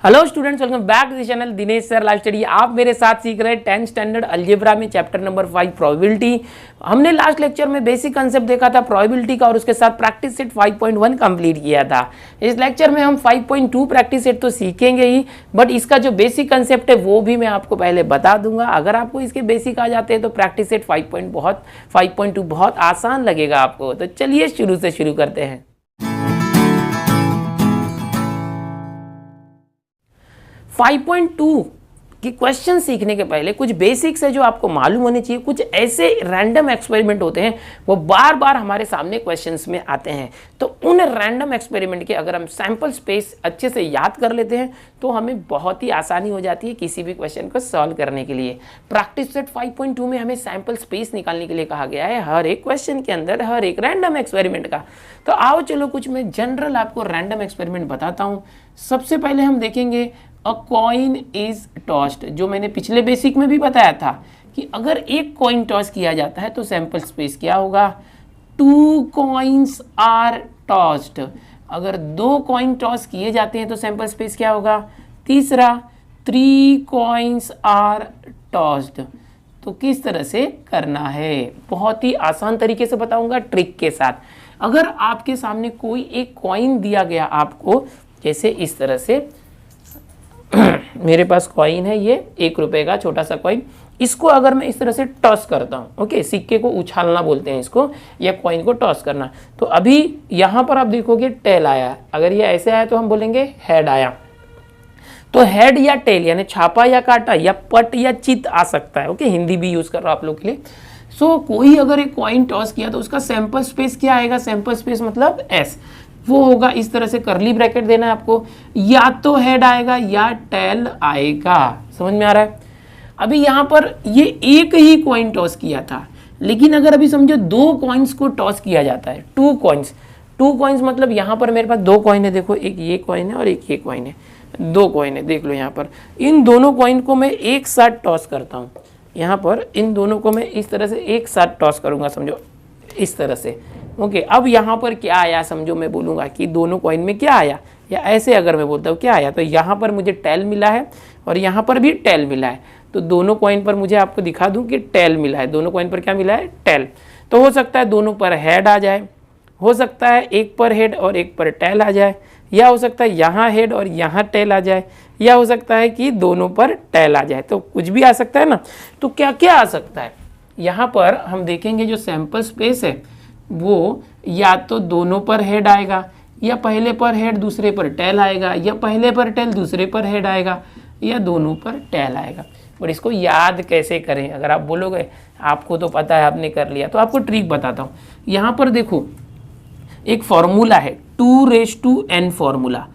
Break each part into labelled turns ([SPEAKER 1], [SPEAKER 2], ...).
[SPEAKER 1] Hello students, welcome back to the channel Dinesh sir live study. आप मेरे साथ सीख रहे हैं 10th स्टैंडर्ड अलजेब्रा में चैप्टर नंबर 5 प्रोबेबिलिटी। हमने लास्ट लेक्चर में बेसिक कंसेप्ट देखा था प्रोबेबिलिटी का और उसके साथ प्रैक्टिस सेट 5.1 कंप्लीट किया था। इस लेक्चर में हम 5.2 प्रैक्टिस सेट तो सीखेंगे ही, बट इसका जो बेसिक कंसेप्ट है वो भी मैं आपको पहले बता दूंगा। अगर आपको इसके बेसिक आ जाते हैं तो प्रैक्टिस सेट 5.2 बहुत आसान लगेगा आपको। तो चलिए शुरू से शुरू करते हैं। 5.2 की क्वेश्चन सीखने के पहले कुछ बेसिक्स है जो आपको मालूम होने चाहिए। कुछ ऐसे रैंडम एक्सपेरिमेंट होते हैं वो बार बार हमारे सामने क्वेश्चंस में आते हैं, तो उन रैंडम एक्सपेरिमेंट के अगर हम सैंपल स्पेस अच्छे से याद कर लेते हैं तो हमें बहुत ही आसानी हो जाती है किसी भी क्वेश्चन को सॉल्व करने के लिए। प्रैक्टिस सेट 5.2 में हमें सैंपल स्पेस निकालने के लिए कहा गया है हर एक क्वेश्चन के अंदर, हर एक रैंडम एक्सपेरिमेंट का। तो आओ चलो कुछ मैं जनरल आपको रैंडम एक्सपेरिमेंट बताता हूँ। सबसे पहले हम देखेंगे अ कॉइन इज टॉस्ड, जो मैंने पिछले बेसिक में भी बताया था कि अगर एक कॉइन टॉस किया जाता है तो सैंपल स्पेस क्या होगा। 2 कॉइन्स आर टॉस्ड, अगर 2 कॉइन टॉस किए जाते हैं तो सैंपल स्पेस क्या होगा। तीसरा 3 कॉइन्स आर टॉस्ड। तो किस तरह से करना है, बहुत ही आसान तरीके से बताऊंगा ट्रिक के साथ। अगर आपके सामने कोई एक कॉइन दिया गया आपको, जैसे इस तरह से मेरे पास कॉइन है, ये 1 रुपए का छोटा सा कॉइन, इसको अगर मैं इस तरह से टॉस करता हूँ, ओके, सिक्के को उछालना बोलते हैं इसको, या कॉइन को टॉस करना, तो अभी यहाँ पर आप देखोगे टेल आया। अगर ये ऐसे आया तो हम बोलेंगे हेड आया। तो हेड या टेल यानी छापा या काटा या पट या चित आ सकता है, ओके, हिंदी भी यूज कर रहा हूँ आप लोग के लिए। सो कोई अगर एक कॉइन टॉस किया तो उसका सैंपल स्पेस क्या आएगा, सैंपल स्पेस मतलब एस, वो होगा इस तरह से करली ब्रैकेट देना है आपको, या तो हेड आएगा या टेल आएगा। समझ में आ रहा है। अभी यहाँ पर ये एक ही कॉइन टॉस किया था, लेकिन अगर अभी समझो 2 कॉइन्स को टॉस किया जाता है, 2 कॉइन्स मतलब यहाँ पर मेरे पास 2 कॉइन है, देखो एक ये कॉइन है और एक ये कॉइन है, 2 कॉइन है, देख लो यहाँ पर। इन दोनों कॉइन को मैं एक साथ टॉस करता हूँ, यहाँ पर इन दोनों को मैं इस तरह से एक साथ टॉस करूँगा, समझो इस तरह से, ओके। अब यहाँ पर क्या आया, समझो मैं बोलूँगा कि दोनों कॉइन में क्या आया, या ऐसे अगर मैं बोलता हूँ क्या आया, तो यहाँ पर मुझे टेल मिला है और यहाँ पर भी टेल मिला है। तो दोनों कॉइन पर मुझे आपको दिखा दूँ कि टेल मिला है, दोनों कॉइन पर क्या मिला है, टेल। तो हो सकता है दोनों पर हेड आ जाए, हो सकता है एक पर हेड और एक पर टेल आ जाए, या हो सकता है यहाँ हेड और यहाँ टेल आ जाए, या हो सकता है कि दोनों पर टेल आ जाए। तो कुछ भी आ सकता है ना। तो क्या क्या आ सकता है, यहाँ पर हम देखेंगे जो सैंपल स्पेस है वो या तो दोनों पर हेड आएगा, या पहले पर हेड दूसरे पर टेल आएगा, या पहले पर टेल दूसरे पर हेड आएगा, या दोनों पर टेल आएगा। और इसको याद कैसे करें, अगर आप बोलोगे आपको तो पता है आपने कर लिया, तो आपको ट्रिक बताता हूँ। यहाँ पर देखो एक फॉर्मूला है 2⁻n फॉर्मूला।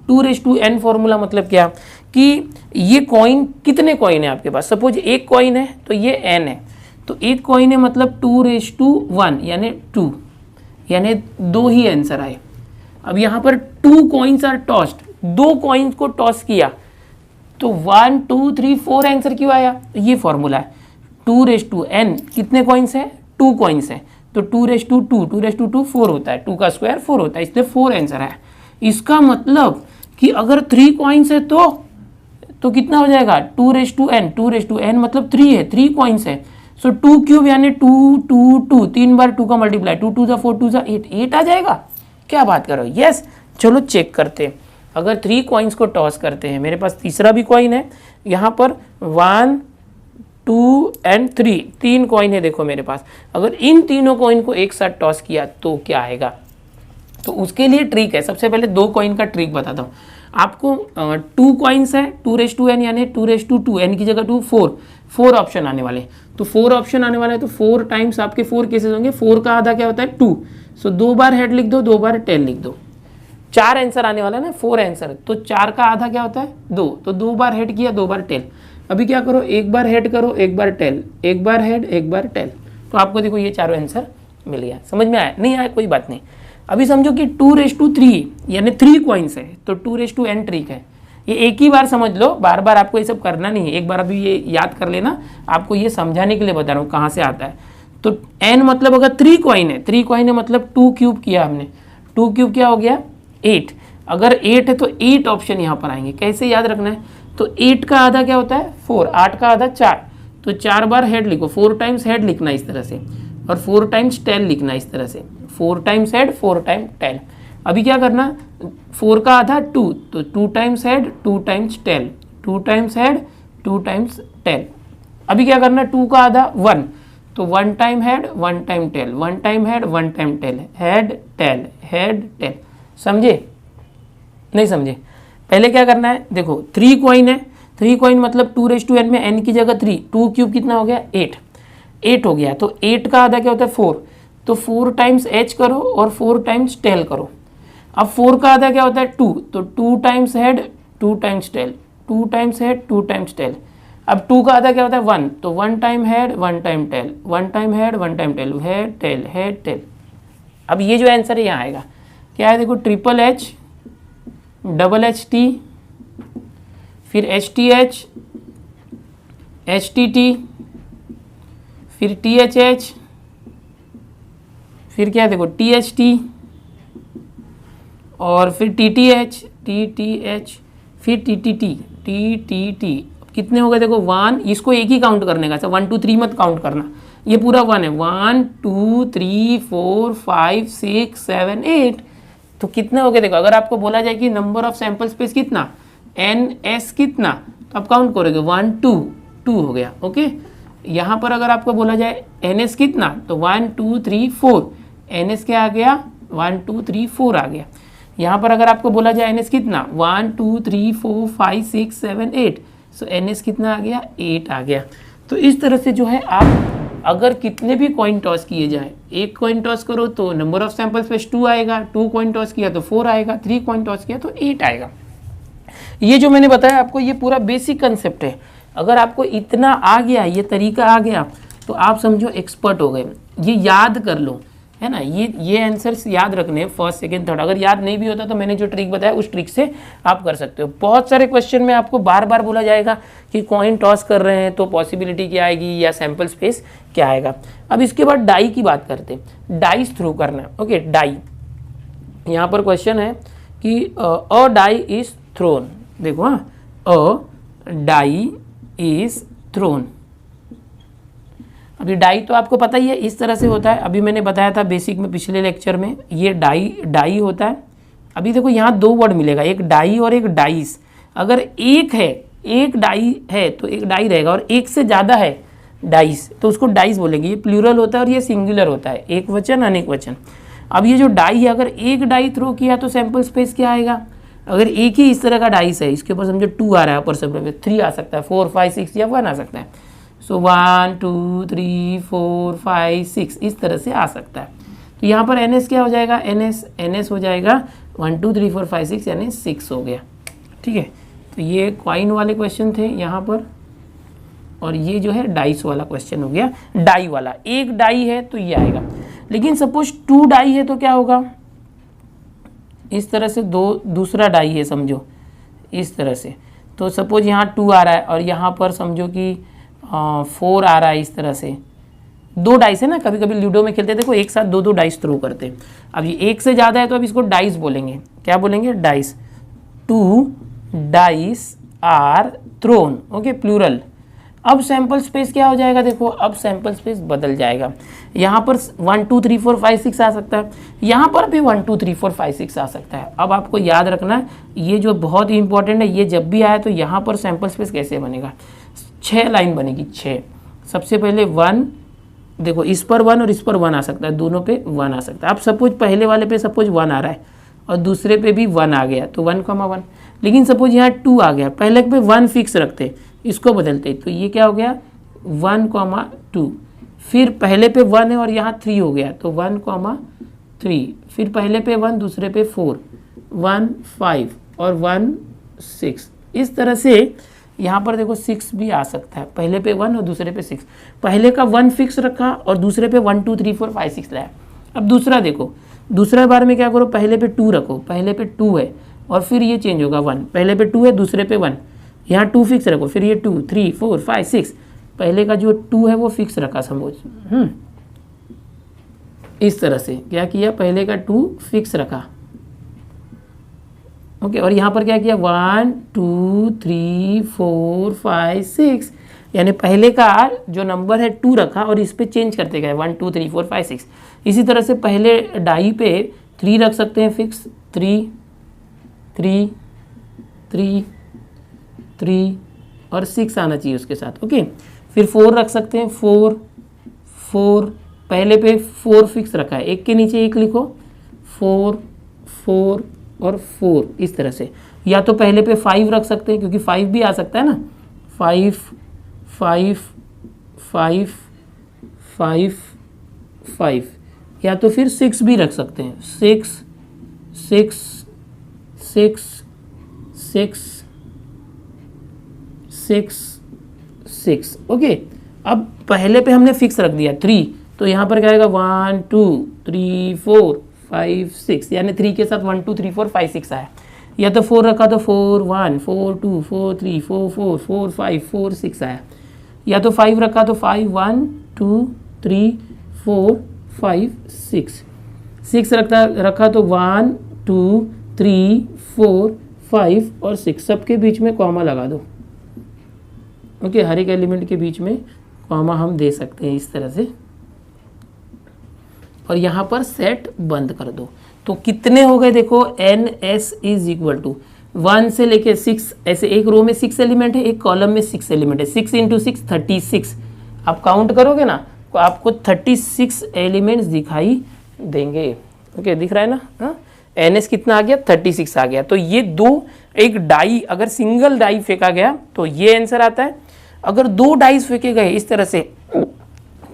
[SPEAKER 1] 2⁻n फॉर्मूला मतलब क्या कि ये कॉइन, कितने कॉइन है आपके पास, सपोज एक कॉइन है तो ये n है, तो एक कॉइन है मतलब 2⁻1 यानी 2, यानी 2 ही आंसर आए। अब यहाँ पर 2 कॉइन्स आर टॉस्ड, 2 कॉइन्स को टॉस किया तो 1 2 3 4 आंसर क्यों आया, ये फॉर्मूला है। 2⁻n कितने कॉइन्स हैं, 2 कॉइन्स हैं, तो 2⁻2 4 होता है, 2 का स्क्वायर 4 होता है, इसलिए 4 आंसर आया। इसका मतलब कि अगर 3 कॉइन्स है तो कितना हो जाएगा 2⁻n मतलब 3 है, 3 कॉइन्स है। सो 2 क्यूब यानी 2 2 2, 3 बार 2 का मल्टीप्लाई, 2 2 4 2 8, 8 आ जाएगा। क्या बात करो, यस। चलो चेक करते हैं। अगर 3 कॉइन्स को टॉस करते हैं, मेरे पास तीसरा भी कॉइन है, यहाँ पर 1 2 एंड 3 कॉइन है, देखो मेरे पास। अगर इन तीनों कॉइन को एक साथ टॉस किया तो क्या आएगा, तो उसके लिए ट्रिक है। सबसे पहले 2 कॉइन का ट्रिक बताता हूँ आपको। 2 कॉइन्स है, 2⁻n यानी 2⁻2, n की जगह 2, 4 ऑप्शन आने वाले, तो 4 ऑप्शन आने वाले हैं, तो 4 टाइम्स आपके 4 केसेस होंगे। 4 का आधा क्या होता है 2, सो 2 बार हेड लिख दो, 2 बार टेल लिख दो। 4 आंसर आने वाला है ना, 4 आंसर, तो 4 का आधा क्या होता है 2, तो 2 बार हेड किया, 2 बार टेल। अभी क्या करो, एक बार हेड करो, एक बार टेल, एक बार हेड, एक बार टेल, तो आपको देखो ये चारों आंसर मिल गया। समझ में आया, नहीं आया कोई बात नहीं। अभी समझो कि 2⁻3 यानी 3 कॉइन्स है, तो 2⁻n ट्रिक है। ये एक ही बार समझ लो, बार बार आपको ये सब करना नहीं है, एक बार अभी ये याद कर लेना, आपको ये समझाने के लिए बता रहा हूँ कहाँ से आता है। तो n मतलब अगर 3 कॉइन है, 3 कॉइन है मतलब 2 क्यूब किया हमने, 2 क्यूब क्या हो गया 8। अगर 8 है तो 8 ऑप्शन यहाँ पर आएंगे। कैसे याद रखना है, तो 8 का आधा क्या होता है 4, 8 का आधा 4, तो 4 बार हेड लिखो, 4 टाइम्स हेड लिखना इस तरह से, और 4 टाइम्स टेल लिखना इस तरह से, 4 टाइम्स हेड 4 टाइम टेल। अभी क्या करना, 4 का आधा 2, तो 2 times head 2 times tail, 2 times head 2 times tail. अभी क्या करना, 2 का आधा 1, तो 1 time head 1 time tail, 1 time head 1 time tail, head tail head tail. समझे नहीं समझे? पहले क्या करना है, देखो 3 कॉइन है, 3 कॉइन मतलब 2n में n की जगह 3, 2 क्यूब कितना हो गया 8, 8 हो गया। तो 8 का आधा क्या होता है 4, तो 4 टाइम्स h करो और 4 टाइम्स टेल करो। अब 4 का आधा क्या होता है 2, तो 2 times head 2 times tail, 2 times head 2 times tail. अब 2 का आधा क्या होता है 1, तो 1 time head 1 time tail, 1 time head 1 time tail, head tail head tail. अब ये जो आंसर है यहाँ आएगा क्या है, देखो triple H, double H T, फिर H T H, H T T, फिर टी एच एच, फिर क्या देखो टी एच टी, और फिर T T H, T T H, फिर T T T, T T T. कितने हो गए देखो 1, इसको एक ही काउंट करने का, 1 2 3 मत काउंट करना, ये पूरा 1 है, 1 2 3 4 5 6 7 8। तो कितने हो गए देखो, अगर आपको बोला जाए कि नंबर ऑफ सैंपल स्पेस कितना एन एस कितना, तो आप काउंट करोगे 1 2 2 हो गया। ओके, यहाँ पर अगर आपको बोला जाए एन एस कितना, तो 1 2 3 4, एन एस क्या आ गया 1 2 3 4 आ गया। यहाँ पर अगर आपको बोला जाए एन एस कितना 1 2 3 4 5 6 7 8, सो एन एस कितना आ गया 8 आ गया। तो इस तरह से जो है आप अगर कितने भी कॉइन टॉस किए जाए, एक कॉइन टॉस करो तो नंबर ऑफ सैंपल स्पेस 2 आएगा, 2 कॉइन टॉस किया तो 4 आएगा, 3 कॉइन टॉस किया तो 8 आएगा। ये जो मैंने बताया आपको ये पूरा बेसिक कंसेप्ट है। अगर आपको इतना आ गया, ये तरीका आ गया, तो आप समझो एक्सपर्ट हो गए। ये याद कर लो, है ना, ये आंसर्स याद रखने फर्स्ट सेकंड थर्ड। अगर याद नहीं भी होता तो मैंने जो ट्रिक बताया उस ट्रिक से आप कर सकते हो। बहुत सारे क्वेश्चन में आपको बार बार बोला जाएगा कि कॉइन टॉस कर रहे हैं तो पॉसिबिलिटी क्या आएगी या सैंपल स्पेस क्या आएगा। अब इसके बाद डाई की बात करते हैं, डाइस थ्रू करना। ओके, डाई, यहाँ पर क्वेश्चन है कि अ डाई इज थ्रोन। देखो हाँ, अ डाई इज थ्रोन। अभी डाई तो आपको पता ही है इस तरह से होता है, अभी मैंने बताया था बेसिक में पिछले लेक्चर में, ये डाई होता है। अभी देखो यहाँ 2 वर्ड मिलेगा, एक डाई और एक डाइस। अगर एक है, एक डाई है तो एक डाई रहेगा, और एक से ज़्यादा है डाइस तो उसको डाइस बोलेंगे। ये प्लूरल होता है और ये सिंगुलर होता है, एक वचन अनेक वचन। अब ये जो डाई है, अगर एक डाई थ्रो किया तो सैंपल स्पेस क्या आएगा, अगर एक ही इस तरह का डाइस है, इसके ऊपर समझो 2 आ रहा है, ऊपर से 3 आ सकता है, 4 5 6 या 1 आ सकता है। सो 1 2 3 4 5 6 इस तरह से आ सकता है। तो यहाँ पर एन एस क्या हो जाएगा, एन एस हो जाएगा 1 2 3 4 5 6 यानी 6 हो गया। ठीक है, तो ये कॉइन वाले क्वेश्चन थे यहाँ पर, और ये जो है डाइस वाला क्वेश्चन हो गया। डाई वाला, एक डाई है तो ये आएगा। लेकिन सपोज 2 डाई है तो क्या होगा, इस तरह से दूसरा डाई है समझो इस तरह से, तो सपोज यहाँ 2 आ रहा है और यहाँ पर समझो कि 4 आ रहा है इस तरह से। 2 डाइस है ना, कभी कभी लूडो में खेलते हैं देखो एक साथ 2 डाइस थ्रो करते हैं। अब ये एक से ज़्यादा है तो अब इसको डाइस बोलेंगे। क्या बोलेंगे, dice. 2 dice are thrown. Okay, plural. अब सैंपल स्पेस क्या हो जाएगा, देखो अब सैंपल स्पेस बदल जाएगा। यहाँ पर 1 2 3 4 5 6 आ सकता है, यहाँ पर भी 1 2 3 4 5 6 आ सकता है। अब आपको याद रखना है, ये जो बहुत ही इंपॉर्टेंट है, ये जब भी आया तो यहाँ पर सैंपल स्पेस कैसे बनेगा, 6 लाइन बनेगी, 6। सबसे पहले 1, देखो इस पर 1 और इस पर 1 आ सकता है, दोनों पे 1 आ सकता है। अब सपोज पहले वाले पे सपोज 1 आ रहा है और दूसरे पे भी 1 आ गया तो 1,1। लेकिन सपोज यहाँ 2 आ गया, पहले पे 1 फिक्स रखते, इसको बदलते, तो ये क्या हो गया 1,2। फिर पहले पे 1 है और यहाँ 3 हो गया तो 1,3। फिर पहले पे 1 दूसरे पे 4, 1 5 और 1 6। इस तरह से यहाँ पर देखो 6 भी आ सकता है, पहले पे 1 और दूसरे पे 6। पहले का 1 फिक्स रखा और दूसरे पे 1 2 3 4 5 6 लाया। अब दूसरा देखो, दूसरा बार में क्या करो, पहले पे 2 रखो, पहले पे 2 है और फिर ये चेंज होगा 1, पहले पे 2 है दूसरे पे 1, यहाँ 2 फिक्स रखो, फिर ये 2 3 4 5 6, पहले का जो 2 है वो फिक्स रखा समझ। इस तरह से क्या किया, पहले का 2 फिक्स रखा, ओके, और यहाँ पर क्या किया 1 2 3 4 5 6, यानी पहले का जो नंबर है 2 रखा और इस पे चेंज करते गए 1 2 3 4 5 6। इसी तरह से पहले डाई पे 3 रख सकते हैं फिक्स, 3 3 3 3 और 6 आना चाहिए उसके साथ। ओके, फिर 4 रख सकते हैं, 4 4 पहले पे 4 फिक्स रखा है, एक के नीचे एक लिखो, 4 4 और 4 इस तरह से। या तो पहले पे 5 रख सकते हैं क्योंकि 5 भी आ सकता है ना, 5 5 5 5 5, या तो फिर 6 भी रख सकते हैं, 6 6 6 6 6 6। ओके, अब पहले पे हमने फिक्स रख दिया 3, तो यहाँ पर क्या आएगा 1 2 3 4 5 6, यानी 3 के साथ 1 2 3 4 5 6 आया। या तो 4 रखा तो 4 1 4 2 4 3 4 4 4 5 4 6 आया। या तो 5 रखा तो 5 1 2 3 4 5 6 6 रखा तो 1 2 3 4 5 और 6, सबके बीच में कॉमा लगा दो। ओके, हर एक एलिमेंट के बीच में कॉमा हम दे सकते हैं इस तरह से, और यहाँ पर सेट बंद कर दो। तो कितने हो गए देखो, NS इज इक्वल टू 1 से लेके 6, ऐसे एक रो में 6 एलिमेंट है, एक कॉलम में 6 एलिमेंट है, 6 इंटू 6 36। आप काउंट करोगे ना तो आपको 36 एलिमेंट्स दिखाई देंगे। ओके, दिख रहा है ना, हाँ? NS कितना आ गया, 36 आ गया। तो ये दो, एक डाई अगर सिंगल डाई फेंका गया तो ये आंसर आता है, अगर 2 डाइस फेंके गए इस तरह से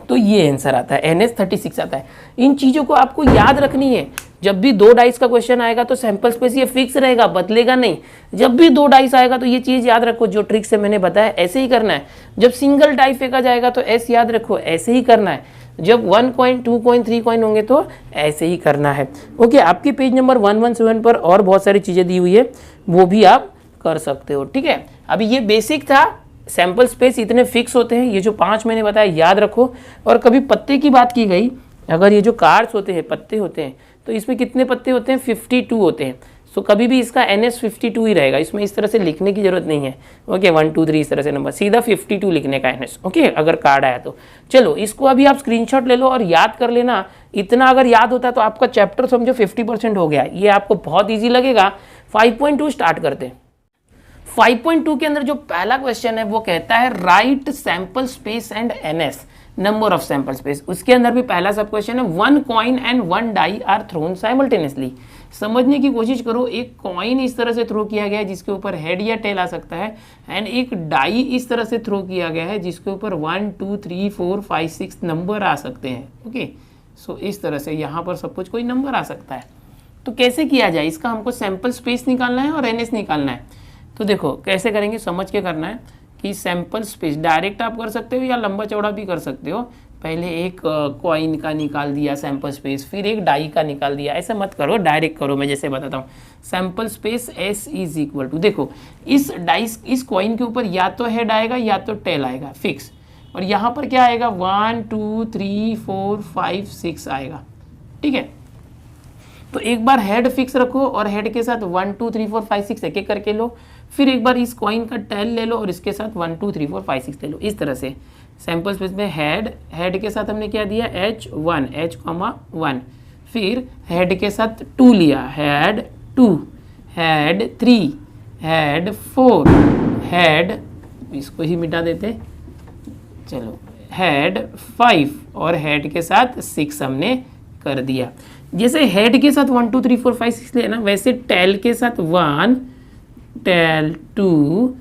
[SPEAKER 1] तो ये आंसर आता है, NS 36 आता है। इन चीज़ों को आपको याद रखनी है। जब भी 2 डाइस का क्वेश्चन आएगा तो सैंपल स्पेस ये फिक्स रहेगा, बदलेगा नहीं। जब भी 2 डाइस आएगा तो ये चीज़ याद रखो, जो ट्रिक से मैंने बताया ऐसे ही करना है। जब सिंगल डाई फेंका जाएगा तो ऐसे याद रखो, ऐसे ही करना है। जब 1 कॉइन 2 कॉइन 3 कॉइन होंगे तो ऐसे ही करना है। ओके, आपके पेज नंबर 117 पर और बहुत सारी चीज़ें दी हुई है, वो भी आप कर सकते हो। ठीक है, अभी ये बेसिक था, सैंपल स्पेस इतने फिक्स होते हैं, ये जो 5 मैंने बताया याद रखो। और कभी पत्ते की बात की गई, अगर ये जो कार्ड्स होते हैं, पत्ते होते हैं, तो इसमें कितने पत्ते होते हैं, 52 होते हैं। सो कभी भी इसका NS 52 ही रहेगा, इसमें इस तरह से लिखने की जरूरत नहीं है। ओके, 1 2 3 इस तरह से नंबर, सीधा 52 लिखने का NS। ओके, अगर कार्ड आया तो चलो इसको अभी आप स्क्रीनशॉट ले लो और याद कर लेना। इतना अगर याद होता है तो आपका चैप्टर समझो 50% हो गया, ये आपको बहुत ईजी लगेगा। 5.2 स्टार्ट करते हैं। 5.2 के अंदर जो पहला क्वेश्चन है वो कहता है right sample space and NS, number of sample space. उसके अंदर भी पहला सब क्वेश्चन है 1 coin and 1 die are thrown simultaneously. समझने की कोशिश करो, एक कॉइन इस तरह से थ्रो किया गया है जिसके ऊपर हेड या टेल आ सकता है, एंड एक डाई इस तरह से थ्रो किया गया है जिसके ऊपर 1 2 3 4 5 6 नंबर आ सकते हैं। ओके, सो इस तरह से यहाँ पर सब कुछ कोई नंबर आ सकता है। तो कैसे किया जाए, इसका हमको सैंपल स्पेस निकालना है और NS निकालना है। तो देखो कैसे करेंगे, समझ के करना है कि सैंपल स्पेस डायरेक्ट आप कर सकते हो या लंबा चौड़ा भी कर सकते हो। पहले एक कॉइन का निकाल दिया सैंपल स्पेस, फिर एक डाई का निकाल दिया, ऐसा मत करो, डायरेक्ट करो। मैं जैसे बताता हूँ, sample space S is equal to, देखो इस डाइस, इस कॉइन के ऊपर या तो हेड आएगा या तो टेल आएगा फिक्स, और यहाँ पर क्या आएगा 1 2 3 4 5 6 आएगा। ठीक है, तो एक बार हेड फिक्स रखो और हेड के साथ 1 2 3 4 5 6 एक एक करके लो। फिर एक बार इस कॉइन का टेल ले लो और इसके साथ 1 2 3 4 5 6 ले लो। इस तरह से सैंपल स्पेस में हेड के साथ हमने क्या दिया, H1 H,1, फिर हेड के साथ 2 लिया, हेड 2, हेड 3, हेड 4, हेड, इसको ही मिटा देते, चलो हेड 5 और हेड के साथ 6 हमने कर दिया। जैसे हेड के साथ 1 2 3 4 5 6 लिया ना, वैसे टेल के साथ 1, टेल 2,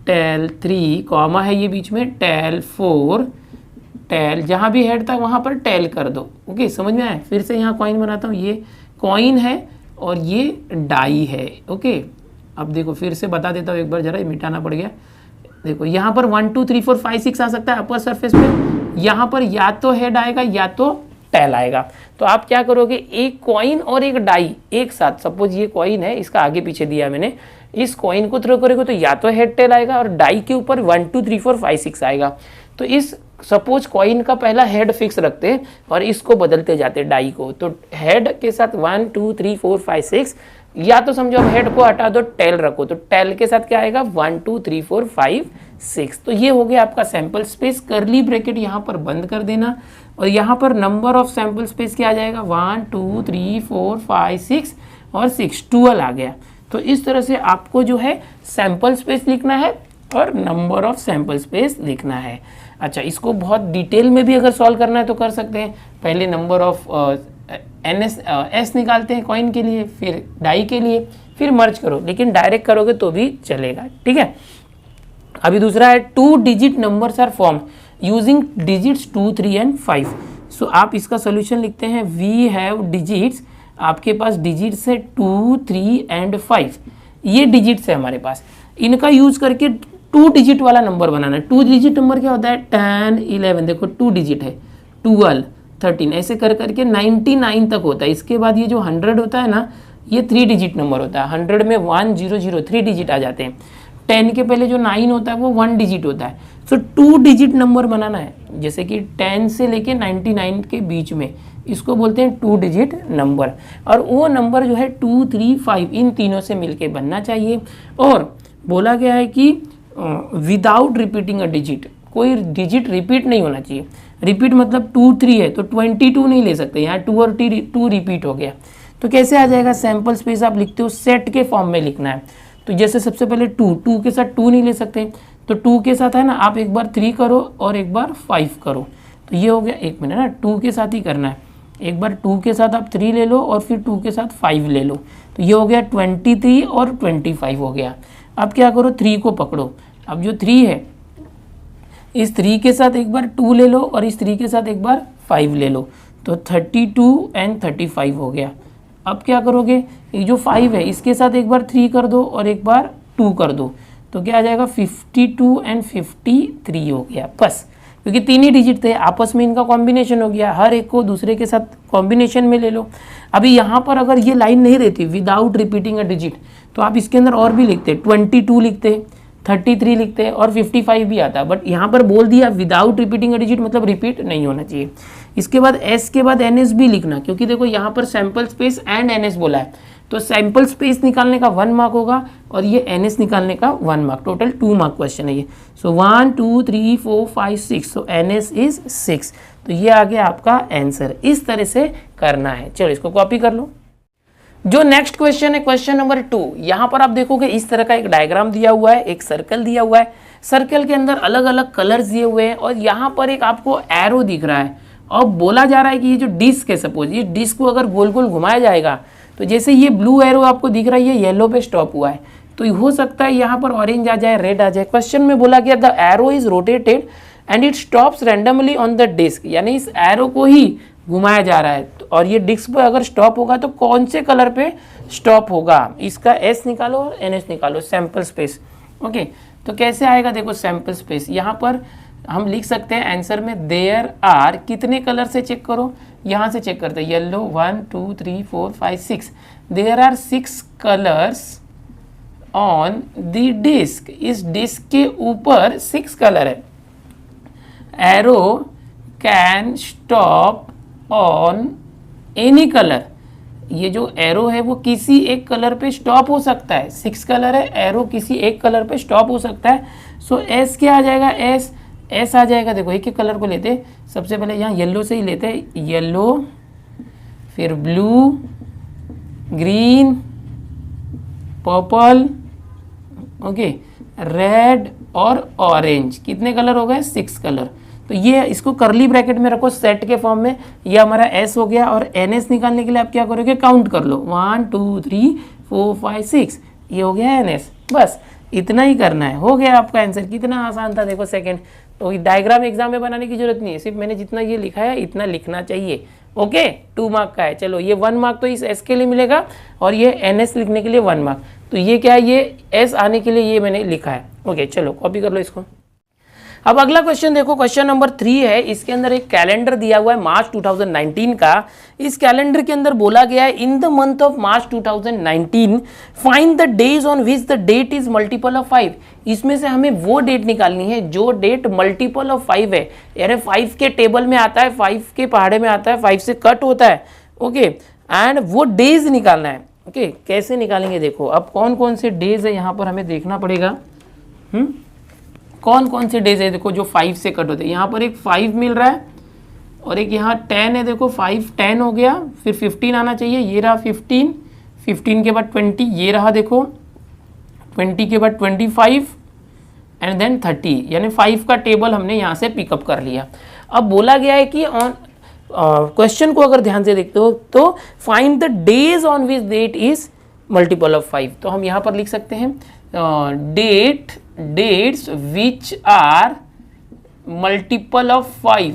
[SPEAKER 1] टेल 3, कॉमा है ये बीच में, टेल 4, टेल, जहाँ भी हेड था वहाँ पर टेल कर दो। ओके, समझ में आया। फिर से यहाँ कॉइन बनाता हूँ, ये कॉइन है और ये डाई है। ओके, अब देखो फिर से बता देता हूँ एक बार, जरा मिटाना पड़ गया। देखो यहाँ पर 1 2 3 4 5 6 आ सकता है अपर सरफेस पे, यहाँ पर या तो हेड आएगा या तो टेल आएगा। तो आप क्या करोगे, एक कॉइन और एक डाई एक साथ, सपोज ये कॉइन है, इसका आगे पीछे दिया मैंने, इस कॉइन को थ्रो करोगे तो या तो हेड टेल आएगा और डाई के ऊपर 1 2 3 4 5 6 आएगा। तो इस सपोज कॉइन का पहला हेड फिक्स रखते हैं और इसको बदलते जाते डाई को, तो हेड के साथ 1 2 3 4 5 6, या तो समझो अब हेड को हटा दो, टेल रखो, तो टेल के साथ क्या आएगा 1 2 3 4 5 6। तो ये हो गया आपका सैंपल स्पेस। करली ब्रैकेट यहाँ पर बंद कर देना और यहाँ पर नंबर ऑफ सैंपल स्पेस क्या आ जाएगा 1 2 3 4 5 6 और 6 12 आ गया। तो इस तरह से आपको जो है सैंपल स्पेस लिखना है और नंबर ऑफ सैंपल स्पेस लिखना है। अच्छा, इसको बहुत डिटेल में भी अगर सॉल्व करना है तो कर सकते हैं। पहले नंबर ऑफ एस निकालते हैं कॉइन के लिए, फिर डाई के लिए, फिर मर्ज करो, लेकिन डायरेक्ट करोगे तो भी चलेगा, ठीक है। अभी दूसरा है 2 digit numbers are form using digits 2 3 and 5। So आप इसका सोल्यूशन लिखते हैं वी हैव डिजिट्स, आपके पास डिजिट्स है 2 3 एंड 5, ये डिजिट्स है हमारे पास। इनका यूज करके 2 डिजिट वाला नंबर बनाना है। 2 डिजिट नंबर क्या होता है 10 11, देखो 2 डिजिट है 12 13, ऐसे कर करके 99 तक होता है। इसके बाद ये जो 100 होता है ना, ये 3 डिजिट नंबर होता है। 100 में 1 0 0 3 डिजिट आ जाते हैं। 10 के पहले जो 9 होता है वो 1 डिजिट होता है। सो 2 डिजिट नंबर बनाना है, जैसे कि 10 से लेके 99 के बीच में, इसको बोलते हैं 2 डिजिट नंबर। और वो नंबर जो है 2 3 5 इन तीनों से मिलके बनना चाहिए। और बोला गया है कि विदाउट रिपीटिंग अ डिजिट, कोई डिजिट रिपीट नहीं होना चाहिए। रिपीट मतलब 2 3 है तो 22 नहीं ले सकते, यहाँ 2 और 2 रिपीट हो गया। तो कैसे आ जाएगा सैंपल स्पेस, आप लिखते हो सेट के फॉर्म में लिखना है। तो जैसे सबसे पहले 2 के साथ 2 नहीं ले सकते, तो 2 के साथ है ना आप एक बार 3 करो और एक बार 5 करो, तो ये हो गया। एक मिनट ना, 2 के साथ ही करना है। एक बार 2 के साथ आप 3 ले लो और फिर 2 के साथ 5 ले लो, तो ये हो गया 23 और 25 हो गया। अब क्या करो 3 को पकड़ो, अब जो 3 है इस 3 के साथ एक बार 2 ले लो और इस 3 के साथ एक बार 5 ले लो, तो 32 एंड 35 हो गया। अब क्या करोगे, ये जो 5 है इसके साथ एक बार 3 कर दो और एक बार 2 कर दो, तो क्या आ जाएगा 52 एंड 53 हो गया बस। क्योंकि 3 ही डिजिट थे, आपस में इनका कॉम्बिनेशन हो गया, हर एक को दूसरे के साथ कॉम्बिनेशन में ले लो। अभी यहाँ पर अगर ये लाइन नहीं रहती विदाउट रिपीटिंग अ डिजिट, तो आप इसके अंदर और भी लिखते, 22 लिखते, 33 लिखते हैं और 55 भी आता है। बट यहाँ पर बोल दिया विदाउट रिपीटिंग अ डिजिट, मतलब रिपीट नहीं होना चाहिए। इसके बाद एस के बाद एन एस भी लिखना, क्योंकि देखो यहाँ पर sample space and N S बोला है, तो सैंपल स्पेस निकालने का 1 मार्क होगा और ये एन एस निकालने का 1 मार्क, टोटल 2 मार्क क्वेश्चन है ये। सो 1 2 3 4 5 6, सो एन एस इज 6। तो ये आ गया आपका आंसर। इस तरह से करना है। चलो इसको कॉपी कर लो। जो नेक्स्ट क्वेश्चन है क्वेश्चन नंबर 2, यहाँ पर आप देखोगे इस तरह का एक डायग्राम दिया हुआ है, एक सर्कल दिया हुआ है, सर्कल के अंदर अलग अलग कलर्स दिए हुए हैं और यहाँ पर एक आपको एरो दिख रहा है और बोला जा रहा है कि ये जो डिस्क है, सपोज ये डिस्क को अगर गोल गोल घुमाया जाएगा, तो जैसे ये ब्लू एरो आपको दिख रहा है ये येलो पे स्टॉप हुआ है, तो हो सकता है यहाँ पर ऑरेंज आ जाए, रेड आ जाए। क्वेश्चन में बोला गया the arrow is rotated and it stops randomly on the disc, यानी इस एरो को ही घुमाया जा रहा है और ये डिस्क पे अगर स्टॉप होगा तो कौन से कलर पे स्टॉप होगा, इसका एस निकालो और एन एस निकालो, सैंपल स्पेस। ओके, तो कैसे आएगा देखो सैंपल स्पेस, यहाँ पर हम लिख सकते हैं आंसर में देयर आर, कितने कलर से चेक करो, यहाँ से चेक करते हैं, yellow 1 2 3 4 5 6, there are 6 colours on the disc, इस डिस्क के ऊपर 6 कलर है। Arrow can stop on any colour, ये जो एरो है वो किसी एक कलर पे स्टॉप हो सकता है, 6 कलर है, एरो किसी एक कलर पे स्टॉप हो सकता है। सो एस क्या आ जाएगा, एस आ जाएगा। देखो एक एक कलर को लेते, सबसे पहले यहाँ येलो से ही लेते हैं, येलो, फिर blue, green, purple, okay, red और ऑरेंज, कितने कलर हो गए 6 कलर। तो ये इसको करली ब्रैकेट में रखो सेट के फॉर्म में, ये हमारा एस हो गया। और एन एस निकालने के लिए आप क्या करोगे, काउंट कर लो 1 2 3 4 5 6, ये हो गया एन एस। बस इतना ही करना है, हो गया आपका आंसर। कितना आसान था देखो सेकंड। तो डायग्राम एग्जाम में बनाने की जरूरत नहीं है, सिर्फ मैंने जितना ये लिखा है इतना लिखना चाहिए। ओके, 2 मार्क का है। चलो ये 1 मार्क तो इस एस के लिए मिलेगा और ये एन एस लिखने के लिए 1 मार्क। तो ये क्या है, ये एस आने के लिए ये मैंने लिखा है। ओके चलो कॉपी कर लो इसको। अब अगला क्वेश्चन देखो, क्वेश्चन नंबर 3 है। इसके अंदर एक कैलेंडर दिया हुआ है मार्च 2019 का। इस कैलेंडर के अंदर बोला गया है in the month of March 2019 find the days on which the date is multiple of 5। इसमें से हमें वो डेट निकालनी है जो डेट मल्टीपल ऑफ 5 है, यानी 5 के टेबल में आता है, 5 के पहाड़े में आता है, 5 से कट होता है। ओके, एंड वो डेज निकालना है। ओके कैसे निकालेंगे देखो, अब कौन कौन से डेज है यहाँ पर हमें देखना पड़ेगा। कौन कौन से डेज है देखो जो 5 से कट होते हैं। यहाँ पर एक 5 मिल रहा है और एक यहाँ 10 है, देखो 5 10 हो गया, फिर 15 आना चाहिए, ये रहा 15, 15 के बाद 20, ये रहा देखो 20 के बाद 25 एंड देन 30, यानी 5 का टेबल हमने यहाँ से पिकअप कर लिया। अब बोला गया है कि ऑन क्वेश्चन को अगर ध्यान से देखते हो तो find the days on which date is multiple of 5। तो हम यहाँ पर लिख सकते हैं dates which are multiple of 5,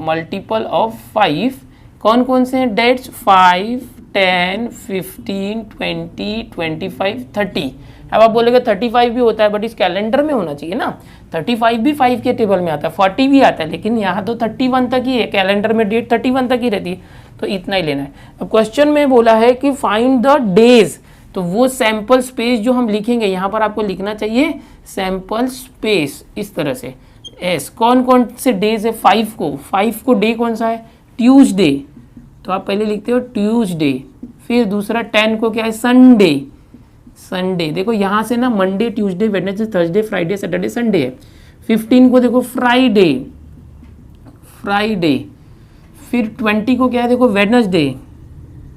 [SPEAKER 1] multiple of 5 कौन कौन से हैं डेट्स, 5 10 15 20 25 30। अब आप बोलेगे 35 भी होता है, बट इस कैलेंडर में होना चाहिए ना, 35 भी 5 के टेबल में आता है, 40 भी आता है, लेकिन यहाँ तो 31 तक ही है, कैलेंडर में डेट 31 तक ही रहती है, तो इतना ही लेना है। अब क्वेश्चन में बोला है कि फाइंड द डेज, तो वो सैंपल स्पेस जो हम लिखेंगे यहाँ पर आपको लिखना चाहिए सैंपल स्पेस इस तरह से एस। कौन कौन से डेज है, 5 को डे कौन सा है, ट्यूसडे, तो आप पहले लिखते हो ट्यूसडे। फिर दूसरा 10 को क्या है, संडे, संडे देखो यहाँ से ना Monday Tuesday Wednesday Thursday Friday Saturday Sunday है। 15 को देखो फ्राइडे, फ्राइडे। फिर 20 को क्या है देखो वेडनेसडे,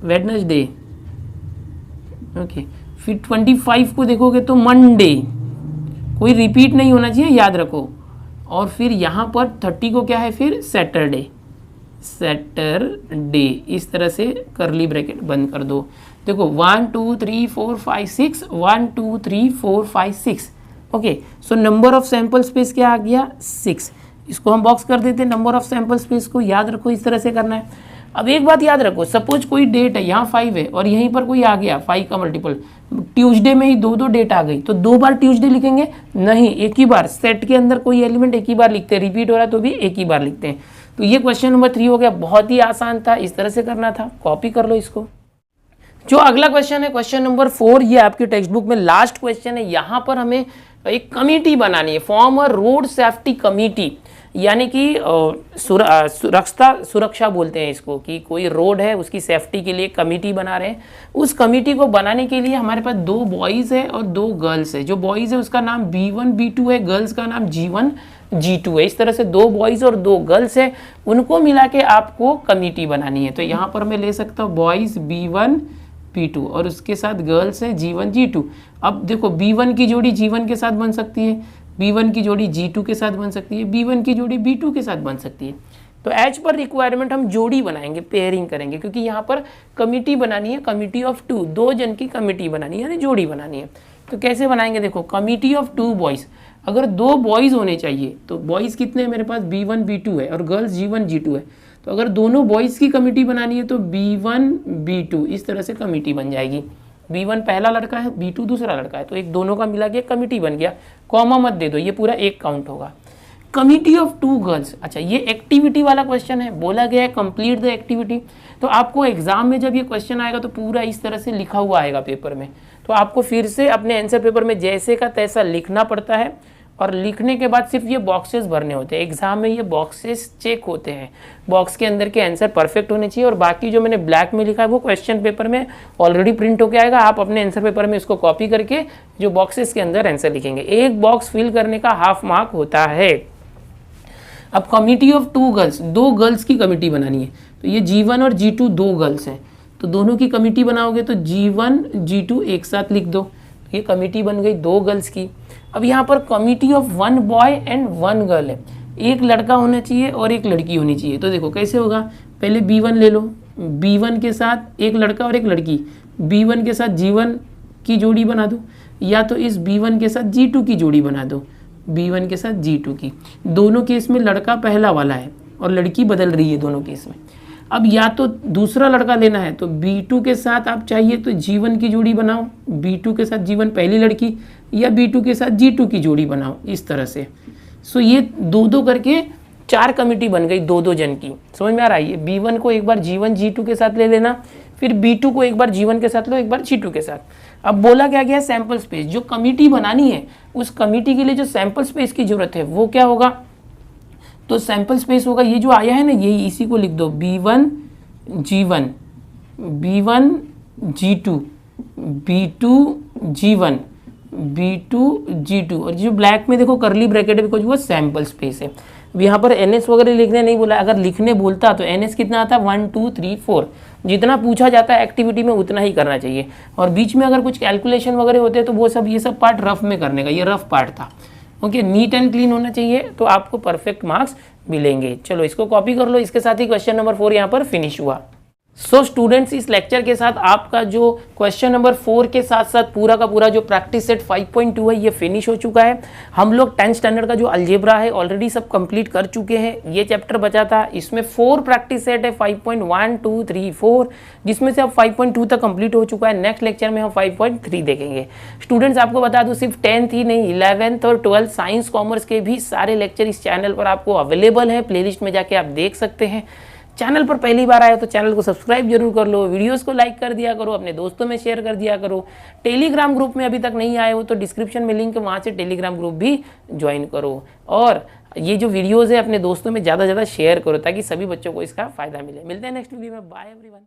[SPEAKER 1] वेडनेसडे ओके। फिर 25 को देखोगे तो मंडे, कोई रिपीट नहीं होना चाहिए, याद रखो। और फिर यहाँ पर 30 को क्या है फिर सैटरडे, सैटरडे, इस तरह से करली ब्रैकेट बंद कर दो। देखो 1 2 3 4 5 6, 1 2 3 4 5 6 okay. So number of sample space क्या आ गया 6, इसको हम बॉक्स कर देते हैं। नंबर ऑफ सैंपल स्पेस को याद रखो, इस तरह से करना है। अब एक बात याद रखो, सपोज कोई डेट है यहाँ 5 है और यहीं पर कोई आ गया 5 का मल्टीपल, ट्यूसडे में ही दो डेट आ गई, तो 2 बार ट्यूसडे लिखेंगे नहीं, एक ही बार। सेट के अंदर कोई एलिमेंट एक ही बार लिखते हैं, रिपीट हो रहा है तो भी एक ही बार लिखते हैं। तो ये क्वेश्चन नंबर 3 हो गया, बहुत ही आसान था, इस तरह से करना था, कॉपी कर लो इसको। जो अगला क्वेश्चन है क्वेश्चन नंबर 4, ये आपकी टेक्स्ट बुक में लास्ट क्वेश्चन है। यहाँ पर हमें एक कमिटी बनानी है, form a road safety committee, यानी कि सुरक्षा बोलते हैं इसको, कि कोई रोड है उसकी सेफ्टी के लिए कमिटी बना रहे हैं। उस कमिटी को बनाने के लिए हमारे पास 2 बॉयज़ है और 2 गर्ल्स है। जो बॉयज़ है उसका नाम B1 B2 है, गर्ल्स का नाम G1 G2 है। इस तरह से 2 बॉयज़ और 2 गर्ल्स है, उनको मिला के आपको कमिटी बनानी है। तो यहाँ पर मैं ले सकता हूँ बॉयज़ B1 B2 और उसके साथ गर्ल्स है G1 G2। अब देखो B1 की जोड़ी G1 के साथ बन सकती है, B1 की जोड़ी G2 के साथ बन सकती है, B1 की जोड़ी B2 के साथ बन सकती है। तो एज पर रिक्वायरमेंट हम जोड़ी बनाएंगे, पेयरिंग करेंगे, क्योंकि यहाँ पर कमिटी बनानी है, कमिटी ऑफ 2, 2 जन की कमिटी बनानी है, यानी जोड़ी बनानी है। तो कैसे बनाएंगे देखो, कमिटी ऑफ 2 बॉयज़, अगर 2 बॉयज़ होने चाहिए तो बॉयज़ कितने हैं मेरे पास, B1 B2 है और गर्ल्स G1 G2 है। तो अगर दोनों बॉयज़ की कमिटी बनानी है तो B1 B2 इस तरह से कमिटी बन जाएगी। B1 पहला लड़का है, B2 दूसरा लड़का है, तो एक दोनों का मिला के कमिटी बन गया। कॉमा मत दे दो, ये पूरा एक काउंट होगा। कमिटी ऑफ 2 गर्ल्स, अच्छा ये एक्टिविटी वाला क्वेश्चन है, बोला गया है कंप्लीट द एक्टिविटी। तो आपको एग्जाम में जब ये क्वेश्चन आएगा तो पूरा इस तरह से लिखा हुआ आएगा पेपर में, तो आपको फिर से अपने आंसर पेपर में जैसे का तैसा लिखना पड़ता है, और लिखने के बाद सिर्फ ये बॉक्सेस भरने होते हैं। एग्जाम में ये बॉक्सेस चेक होते हैं, बॉक्स के अंदर के आंसर परफेक्ट होने चाहिए, और बाकी जो मैंने ब्लैक में लिखा है वो क्वेश्चन पेपर में ऑलरेडी प्रिंट होके आएगा। आप अपने आंसर पेपर में इसको कॉपी करके जो बॉक्सेस के अंदर आंसर लिखेंगे। एक बॉक्स फिल करने का हाफ मार्क होता है। अब कमिटी ऑफ 2 गर्ल्स, 2 गर्ल्स की कमिटी बनानी है, तो ये G1 और G2 2 गर्ल्स हैं, तो दोनों की कमिटी बनाओगे तो G1 G2 एक साथ लिख दो, ये कमिटी बन गई 2 गर्ल्स की। अब यहाँ पर committee of 1 boy and 1 girl है, एक लड़का होना चाहिए और एक लड़की होनी चाहिए। तो देखो कैसे होगा, पहले B1 ले लो, B1 के साथ एक लड़का और एक लड़की, B1 के साथ G1 की जोड़ी बना दो, या तो इस B1 के साथ G2 की जोड़ी बना दो, B1 के साथ G2 की। दोनों केस में लड़का पहला वाला है और लड़की बदल रही है दोनों केस में। अब या तो दूसरा लड़का लेना है तो B2 के साथ आप चाहिए तो G1 की जोड़ी बनाओ, B2 के साथ G1 पहली लड़की, या B2 के साथ G2 की जोड़ी बनाओ, इस तरह से। सो ये 2-2 करके 4 कमिटी बन गई 2-2 जन की। समझ में आ रहा है? B1 को एक बार G1 G2 के साथ ले लेना, फिर B2 को एक बार G1 के साथ लो, एक बार G2 के साथ। अब बोला क्या गया, सैंपल स्पेस, जो कमिटी बनानी है उस कमिटी के लिए जो सैंपल स्पेस की जरूरत है वो क्या होगा, तो सैंपल स्पेस होगा ये जो आया है ना, यही, इसी को लिख दो, B1 G1 B1 G2 B2G1 B2G2 और जो ब्लैक में देखो करली ब्रैकेट है बिकॉज वो सैम्पल स्पेस है। यहाँ पर NS वगैरह लिखने नहीं बोला, अगर लिखने बोलता तो NS कितना आता है 1 2 3 4, जितना पूछा जाता है एक्टिविटी में उतना ही करना चाहिए। और बीच में अगर कुछ कैलकुलेशन वगैरह होते हैं तो वो सब ये सब पार्ट रफ में करने का, ये रफ पार्ट था। ओके, नीट एंड क्लीन होना चाहिए तो आपको परफेक्ट मार्क्स मिलेंगे। चलो इसको कॉपी कर लो। इसके साथ ही क्वेश्चन नंबर 4 यहाँ पर फिनिश हुआ। सो स्टूडेंट्स, इस लेक्चर के साथ आपका जो क्वेश्चन नंबर 4 के साथ साथ पूरा का पूरा जो प्रैक्टिस सेट 5.2 है ये फिनिश हो चुका है। हम लोग 10th स्टैंडर्ड का जो अलजेब्रा है ऑलरेडी सब कंप्लीट कर चुके हैं। ये चैप्टर बचा था, इसमें 4 प्रैक्टिस सेट है 5.1 2 3 4, जिसमें से अब 5.2 तक कंप्लीट हो चुका है। नेक्स्ट लेक्चर में हम 5.3 देखेंगे। स्टूडेंट्स आपको बता दूं, सिर्फ 10th ही नहीं 11th और 12th साइंस कॉमर्स के भी सारे लेक्चर इस चैनल पर आपको अवेलेबल है। प्लेलिस्ट में जाके आप देख सकते हैं। चैनल पर पहली बार आए हो तो चैनल को सब्सक्राइब जरूर कर लो, वीडियोस को लाइक कर दिया करो, अपने दोस्तों में शेयर कर दिया करो। टेलीग्राम ग्रुप में अभी तक नहीं आए हो तो डिस्क्रिप्शन में लिंक है, वहाँ से टेलीग्राम ग्रुप भी ज्वाइन करो। और ये जो वीडियोस है अपने दोस्तों में ज़्यादा से ज़्यादा शेयर करो ताकि सभी बच्चों को इसका फ़ायदा मिले। मिलते हैं नेक्स्ट वीडियो में। Bye everyone.